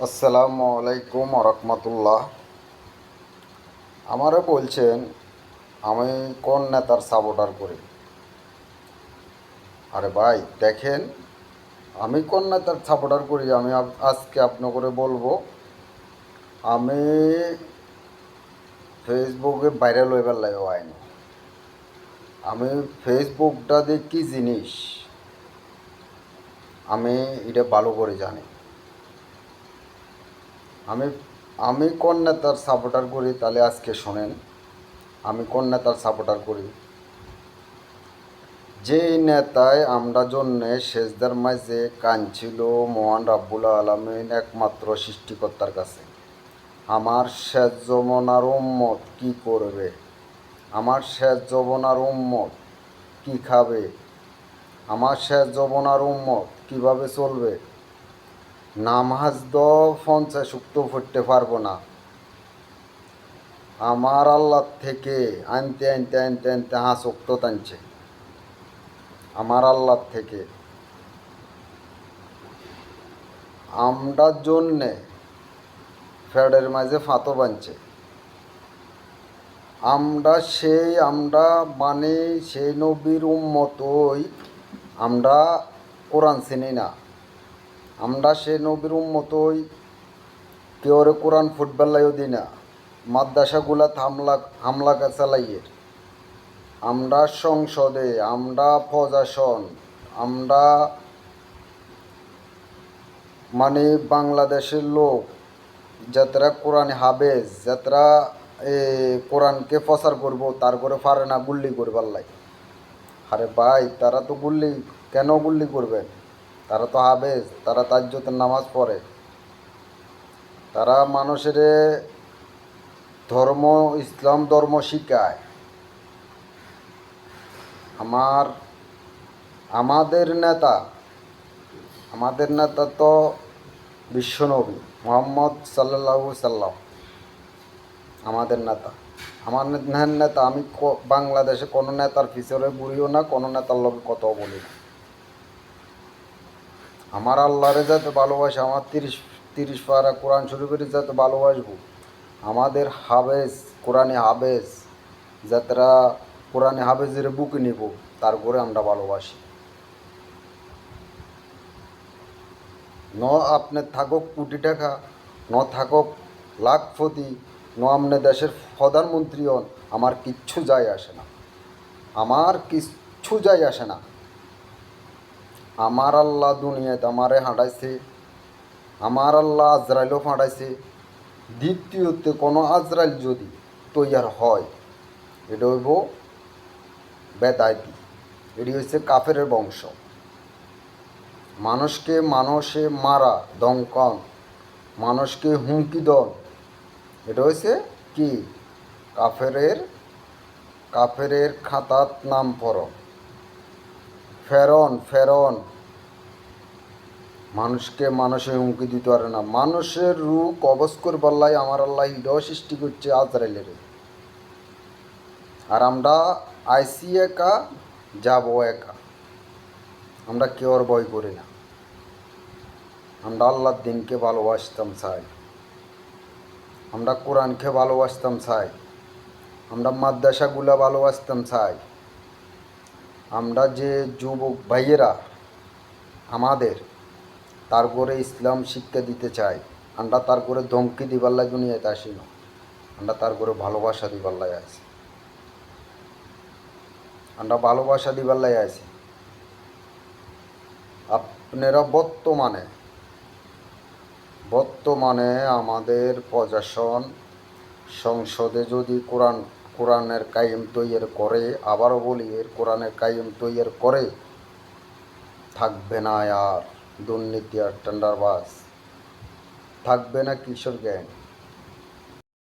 আসসালামু আলাইকুম রহমতুল্লাহ। আমারও বলছেন আমি কোন নেতার সাপোর্টার করি। আরে ভাই দেখেন, আমি কোন নেতার সাপোর্টার করি আমি আজকে আপনাকে বলবো। আমি ফেসবুকে ভাইরাল হইবার লাগে হয়নি। আমি ফেসবুকটা দিয়ে কী জিনিস আমি এটা ভালো করে জানি। আমি আমি কোন নেতার সাপোর্টার করি তাহলে আজকে শোনেন। আমি কোন নেতার সাপোর্টার করি, যেই নেতায় আমরা জন্যে সেজদার মাঝে কাঁদছিল মহান রাব্বুল আলামিন একমাত্র সৃষ্টিকর্তার কাছে। আমার শেষ যমনার উম্মত কি করবে, আমার শেষ যমনার উম্মত কি খাবে, আমার শেষ যমনার উম্মত কিভাবে চলবে। নামাজ দ 50 উক্ত পড়তে পারবো না, আমার আল্লাহ থেকে আনতে আনতে আনতে আনতে 5 ওয়াক্ত টানছে আমার আল্লাহ থেকে। আমরার জন্যে ফ্যাডের মাঝে ফাতো বানছে। আমরা মানে সেই নবীর উম্মতই। আমরা কোরআন চিনি না, আমরা সেই নবীর উম্মতই। কেউরে কোরআন ফুটবলাইও দিই না, মাদ্রাসাগুলা হামলা চালাইয়ের। আমরা সংসদে, আমরা প্রশাসন, আমরা মানে বাংলাদেশের লোক যাত্রা কোরআন হাবেজ, যাত্রা কোরআনকে প্রচার করব, তার করে পারে না গুল্লি করবার লাই। আরে ভাই তারা তো কেন গুল্লি করবেন? তারা তো হাবেজ, তারা তাজ্জুদের নামাজ পড়ে, তারা মানুষের ধর্ম, ইসলাম ধর্ম শিখায়। আমার আমাদের নেতা আমাদের নেতা তো বিশ্বনবী মোহাম্মদ সাল্লাল্লাহু সাল্লাম আমাদের নেতা। আমার নেতা। আমি বাংলাদেশে কোনো নেতার পিছনে ঘুরিও না, কোনো নেতার লোক কথাও বলি না। আমার আল্লাহরে যাতে ভালোবাসে, আমার তিরিশ পারা কোরআন শরীফের যাতে ভালোবাসবো, আমাদের হাবেজ, কোরআনে হাবেজ, যাত্রা কোরআনে হাবেজের বুকে নিব, তার করে আমরা ভালোবাসি। ন আপনি থাকুক কোটি টাকা, ন থাকুক লাখপতি, ন আপনি দেশের প্রধানমন্ত্রী হন, আমার কিচ্ছু যায় আসে না, আমার কিচ্ছু যায় আসে না। আমার আল্লাহ দুনিয়াতে আমারে হাঁটাইছে, আমার আল্লাহ আজরাইলও ফাঁটাইছে। দ্বিতীয়তে কোনো আজরাইল যদি তৈয়ার হয়, এটা হইব বেদায়তি, এটি হচ্ছে কাফের বংশ। মানুষে মারা দংকন, মানুষকে হুমকি দন, এটা হচ্ছে কি কাফেরের কাফেরের খাতাত নাম পড়। ফেরন মানুষে হুমকি দিতে পারে না। মানুষের রূপ কবজ করবার লাই আমার আল্লাহ ইডও সৃষ্টি করছে আজরাইলের। আর আমরা আইসি একা, যাবো একা, আমরা কেউ আর ভয় করি না। আমরা আল্লাহর দিনকে ভালোবাসতাম চাই, আমরা কোরআনকে ভালোবাসতাম চাই, আমরা মাদ্রাসাগুলা ভালোবাসতাম চাই। আমরা যে যুবক ভাইয়েরা আমাদের, তার করে ইসলাম শিক্ষা দিতে চাই। আমরা তার করে ধমকি দিবার লাই দুনিয়াতে আসি না, আমরা তার করে ভালোবাসা দিবার লাই আছি। আমরা ভালোবাসা দিবার লাই আছি। আপনারা বর্তমানে আমাদের প্রশাসন, সংসদে যদি কোরআনের কায়েম তৈয়ার করে, আবারও বলি এর কোরআনের কায়েম তৈয়ার করে, থাকবে না আর দুর্নীতি আর টেন্ডারবাজ, থাকবে না কিশোর গ্যাং।